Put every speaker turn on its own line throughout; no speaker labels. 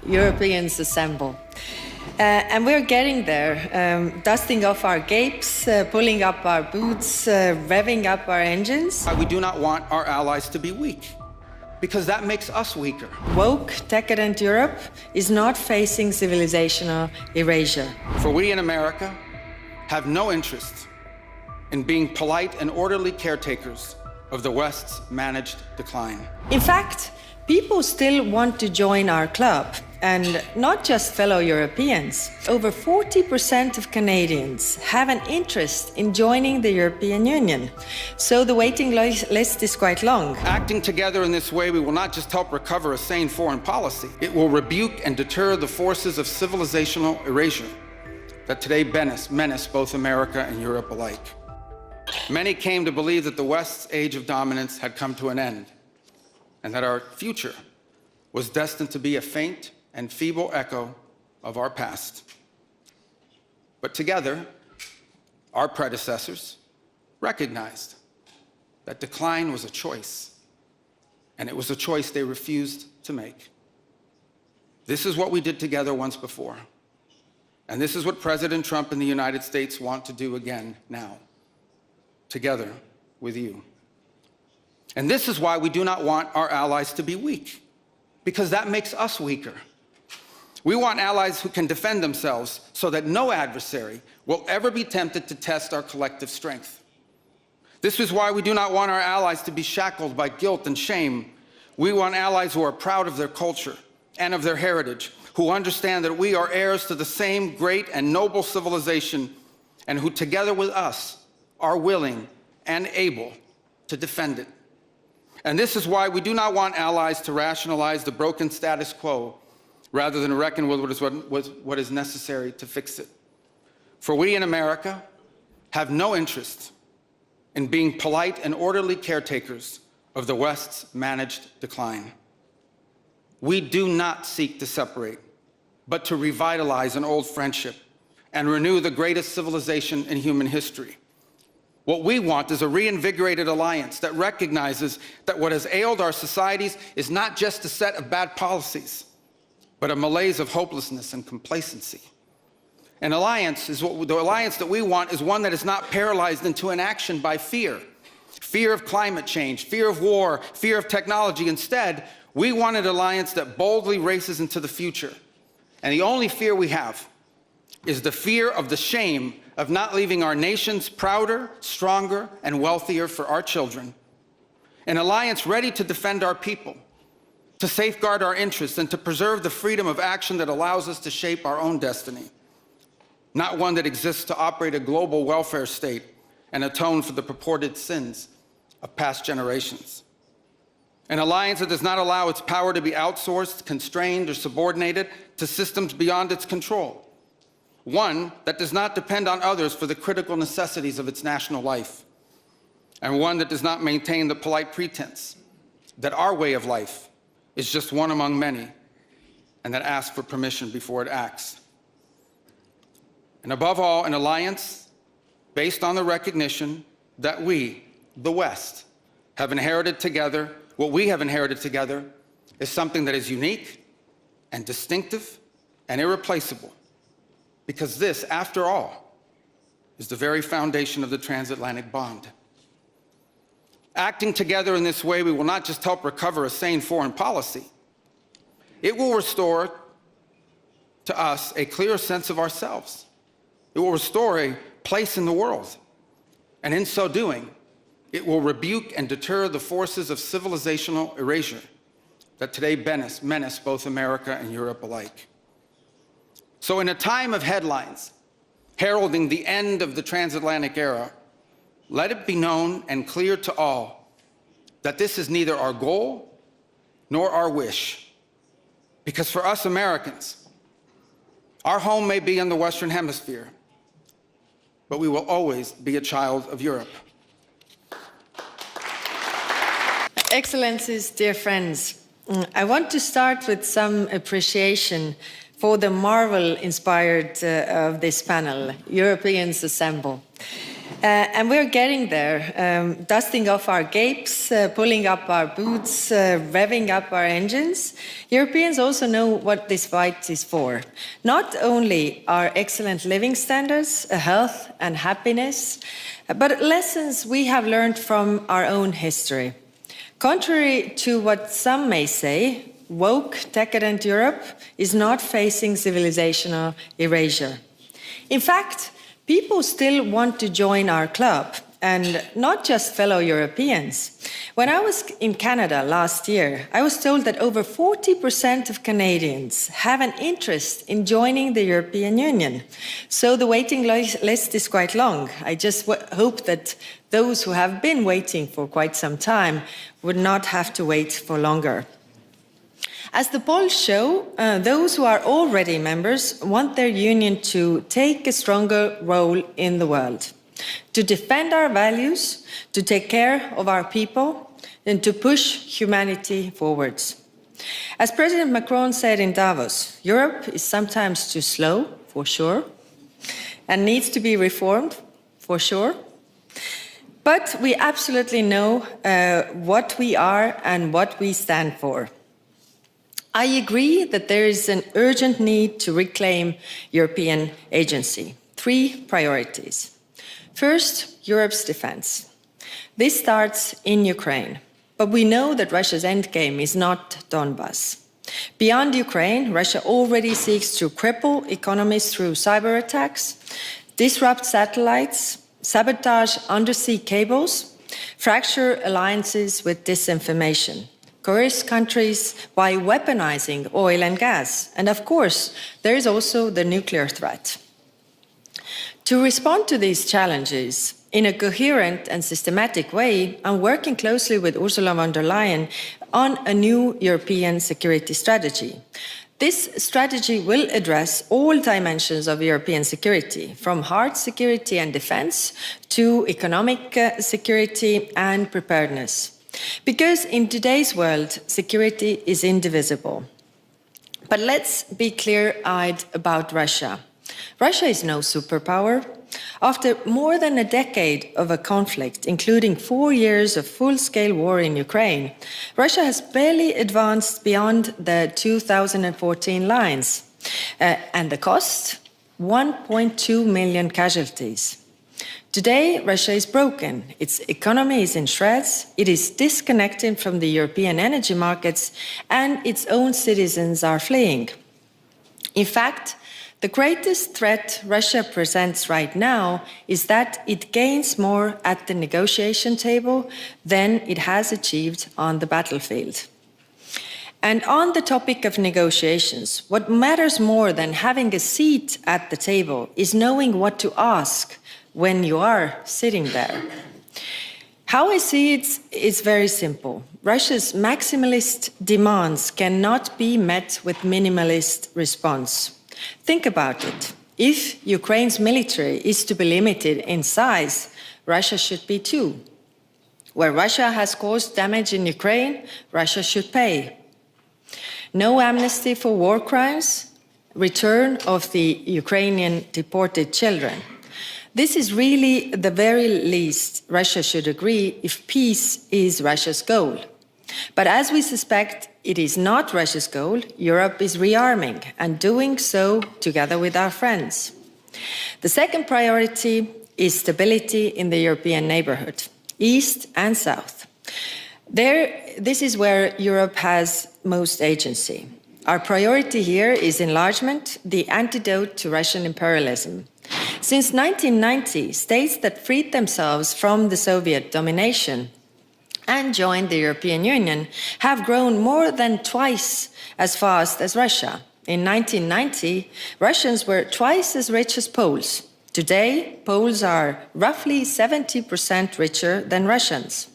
Europeans assemble. And we're getting there, dusting off our capes, pulling up our boots, revving up our engines.
We do not want our allies to be weak, because that makes us weaker.
Woke, decadent Europe is not facing civilisational erasure.
For we in America have no interest in being polite and orderly caretakers of the West's managed decline.
In fact, people still want to join our club, and not just fellow Europeans. Over 40% of Canadians have an interest in joining the European Union, so the waiting list is quite long.
Acting together in this way, we will not just help recover a sane foreign policy, it will rebuke and deter the forces of civilisational erasure that today menace both America and Europe alike. Many came to believe that the West's age of dominance had come to an end, and that our future was destined to be a faint and feeble echo of our past. But together, our predecessors recognized that decline was a choice, and it was a choice they refused to make. This is what we did together once before, and this is what President Trump and the United States want to do again now, together with you. And this is why we do not want our allies to be weak, because that makes us weaker. We want allies who can defend themselves so that no adversary will ever be tempted to test our collective strength. This is why we do not want our allies to be shackled by guilt and shame. We want allies who are proud of their culture and of their heritage, who understand that we are heirs to the same great and noble civilization, and who together with us are willing and able to defend it. And this is why we do not want allies to rationalize the broken status quo rather than reckon with what is necessary to fix it. For we in America have no interest in being polite and orderly caretakers of the West's managed decline. We do not seek to separate, but to revitalize an old friendship and renew the greatest civilization in human history. What we want is a reinvigorated alliance that recognizes that what has ailed our societies is not just a set of bad policies, but a malaise of hopelessness and complacency. The alliance that we want is one that is not paralyzed into inaction by fear. Fear of climate change, fear of war, fear of technology. Instead, we want an alliance that boldly races into the future. And the only fear we have is the fear of the shame of not leaving our nations prouder, stronger, and wealthier for our children. An alliance ready to defend our people, to safeguard our interests, and to preserve the freedom of action that allows us to shape our own destiny. Not one that exists to operate a global welfare state and atone for the purported sins of past generations. An alliance that does not allow its power to be outsourced, constrained, or subordinated to systems beyond its control. One that does not depend on others for the critical necessities of its national life. And one that does not maintain the polite pretense that our way of life is just one among many, and that asks for permission before it acts. And above all, an alliance based on the recognition that we, the West, have inherited together. What we have inherited together is something that is unique and distinctive and irreplaceable, because this, after all, is the very foundation of the transatlantic bond. Acting together in this way, we will not just help recover a sane foreign policy, it will restore to us a clearer sense of ourselves. It will restore a place in the world. And in so doing, it will rebuke and deter the forces of civilisational erasure that today menace both America and Europe alike. So in a time of headlines heralding the end of the transatlantic era, let it be known and clear to all that this is neither our goal nor our wish. Because for us Americans, our home may be in the Western Hemisphere, but we will always be a child of Europe.
Excellencies, dear friends, I want to start with some appreciation for the marvel inspired of this panel, Europeans Assemble. And we're getting there, dusting off our capes, pulling up our boots, revving up our engines. Europeans also know what this fight is for. Not only our excellent living standards, health and happiness, but lessons we have learned from our own history. Contrary to what some may say, woke, decadent Europe is not facing civilisational erasure. In fact, people still want to join our club, and not just fellow Europeans. When I was in Canada last year, I was told that over 40% of Canadians have an interest in joining the European Union. So the waiting list is quite long. I just hope that those who have been waiting for quite some time would not have to wait for longer. As the polls show, those who are already members want their union to take a stronger role in the world, to defend our values, to take care of our people, and to push humanity forwards. As President Macron said in Davos, Europe is sometimes too slow, for sure, and needs to be reformed, for sure. But we absolutely know what we are and what we stand for. I agree that there is an urgent need to reclaim European agency. 3 priorities. First, Europe's defense. This starts in Ukraine, but we know that Russia's endgame is not Donbas. Beyond Ukraine, Russia already seeks to cripple economies through cyber attacks, disrupt satellites, sabotage undersea cables, fracture alliances with disinformation, coerce countries by weaponizing oil and gas. And of course, there is also the nuclear threat. To respond to these challenges in a coherent and systematic way, I'm working closely with Ursula von der Leyen on a new European security strategy. This strategy will address all dimensions of European security, from hard security and defense to economic security and preparedness. Because in today's world, security is indivisible. But let's be clear-eyed about Russia. Russia is no superpower. After more than a decade of a conflict, including 4 years of full-scale war in Ukraine, Russia has barely advanced beyond the 2014 lines. And the cost? 1.2 million casualties. Today, Russia is broken. Its economy is in shreds, it is disconnected from the European energy markets, and its own citizens are fleeing. In fact, the greatest threat Russia presents right now is that it gains more at the negotiation table than it has achieved on the battlefield. And on the topic of negotiations, what matters more than having a seat at the table is knowing what to ask when you are sitting there. How I see it is very simple. Russia's maximalist demands cannot be met with minimalist response. Think about it. If Ukraine's military is to be limited in size, Russia should be too. Where Russia has caused damage in Ukraine, Russia should pay. No amnesty for war crimes, return of the Ukrainian deported children. This is really the very least Russia should agree if peace is Russia's goal. But as we suspect it is not Russia's goal, Europe is rearming and doing so together with our friends. The second priority is stability in the European neighborhood, East and South. This is where Europe has most agency. Our priority here is enlargement, the antidote to Russian imperialism. Since 1990, states that freed themselves from the Soviet domination and joined the European Union have grown more than twice as fast as Russia. In 1990, Russians were twice as rich as Poles. Today, Poles are roughly 70% richer than Russians.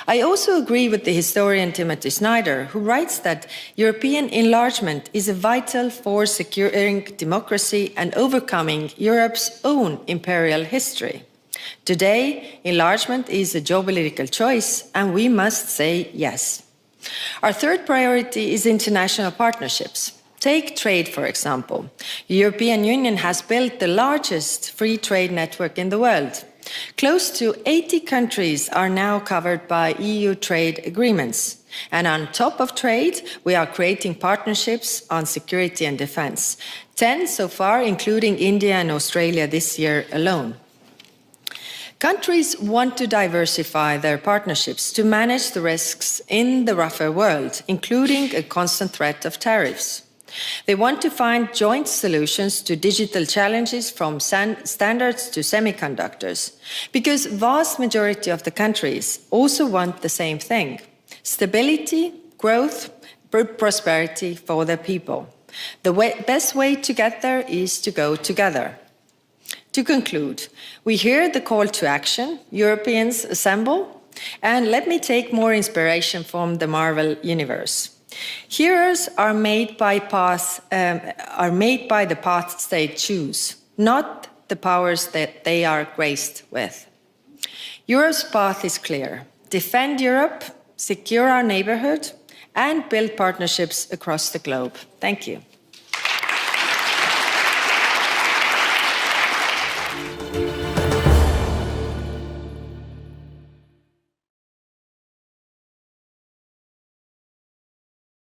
I also agree with the historian Timothy Snyder, who writes that European enlargement is vital for securing democracy and overcoming Europe's own imperial history. Today, enlargement is a geopolitical choice, and we must say yes. Our third priority is international partnerships. Take trade, for example. The European Union has built the largest free trade network in the world. Close to 80 countries are now covered by EU trade agreements. And on top of trade, we are creating partnerships on security and defense. 10 so far, including India and Australia this year alone. Countries want to diversify their partnerships to manage the risks in the rougher world, including a constant threat of tariffs. They want to find joint solutions to digital challenges from standards to semiconductors, because the vast majority of the countries also want the same thing: stability, growth, prosperity for their people. The best way to get there is to go together. To conclude, we hear the call to action, Europeans assemble, and let me take more inspiration from the Marvel universe. Heroes are made by the paths they choose, not the powers that they are graced with. Europe's path is clear: defend Europe, secure our neighborhood, and build partnerships across the globe. Thank you.